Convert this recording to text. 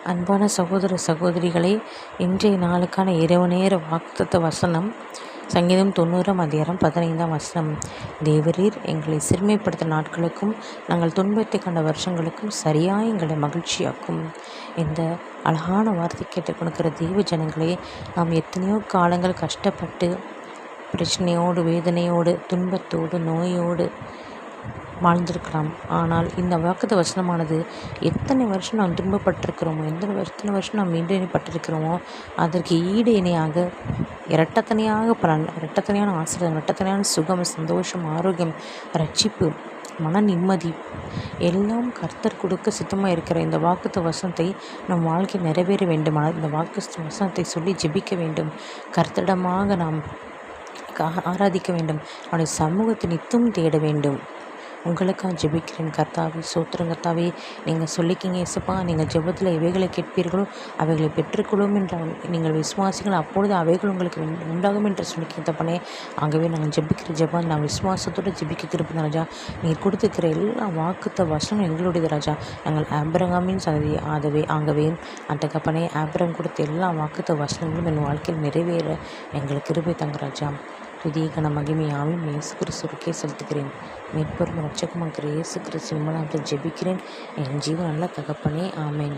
அன்பான சகோதர சகோதரிகளே, இன்றைய நாளுக்கான இரவு நேர வாக்குத்தத்த வசனம் சங்கீதம் 90:15 தேவரீர் எங்களை சிறுமைப்படுத்த நாட்களுக்கும் நாங்கள் துன்பத்தை கண்ட வருஷங்களுக்கும் சரியாக எங்களை மகிழ்ச்சியாக்கும். இந்த அழகான வார்த்தை கேட்டுக்கொடுக்கிற தெய்வ ஜனங்களே, நாம் எத்தனையோ காலங்கள் கஷ்டப்பட்டு பிரச்சனையோடு, வேதனையோடு, துன்பத்தோடு, நோயோடு வாழ்ந்திருக்கலாம். ஆனால் இந்த வாக்குத்த வசனமானது எத்தனை வருஷம் நாம் துன்பப்பட்டிருக்கிறோமோ, எத்தனை வருஷம் நாம் மீண்டெழுப்பட்டிருக்கிறோமோ, அதற்கு ஈடு இணையாக இரட்டத்தனையாக பலன், இரட்டத்தனையான ஆசீர்வாதம், இரட்டத்தனையான சுகம், சந்தோஷம், ஆரோக்கியம், ரட்சிப்பு, மன நிம்மதி எல்லாம் கர்த்தர் கொடுக்க சித்தமாக இருக்கிற இந்த வாக்குத்த வசனத்தை நம் வாழ்க்கை நிறைவேற வேண்டுமானால் இந்த வாக்கு வசனத்தை சொல்லி ஜெபிக்க வேண்டும். கர்த்தரிடமாக நாம் ஆராதிக்க வேண்டும். அவனுடைய சமூகத்தை நித்தம் தேட வேண்டும். உங்களுக்காக ஜெபிக்கிறேன். கர்த்தாவே, சோத்திரம் கர்த்தாவே, நீங்கள் சொல்லிக்கிங்க இயேசுப்பா, நீங்கள் ஜெபத்தில் எவைகளை கேட்பீர்களோ அவைகளை பெற்றுக்கொள்ளும் என்றால் நீங்கள் விசுவாசிகள், அப்பொழுது அவைகள் உங்களுக்கு உண்டாகும் என்று சொல்லிக்கிங்க தப்பனே. ஆகவே நாங்கள் ஜெபிக்கிற ஜெபம் நான் விசுவாசத்தோடு ஜெபிக்க இருப்பது ராஜா. நீங்கள் கொடுத்துக்கிற எல்லா வாக்குத்த வசனம் எங்களுடையது ராஜா. நாங்கள் ஆபிரகாமின் சந்ததி ஆகவே அந்த கப்பனே ஆபிரகாம் கொடுத்த எல்லா வாக்குத்த வசனங்களும் என் வாழ்க்கையில் நிறைவேற எங்களுக்கு கிருபை தங்க ராஜா. துதி கன மகிமையாவும் இயேசு கிறிஸ்துவுக்கே செலுத்துகிறேன். மீட்பரும் இரட்சகருமாகிய இயேசு கிறிஸ்துவின் மூலம் ஜெபிக்கிறேன். என் ஜீவன் நல்ல தகப்பனே, ஆமென்.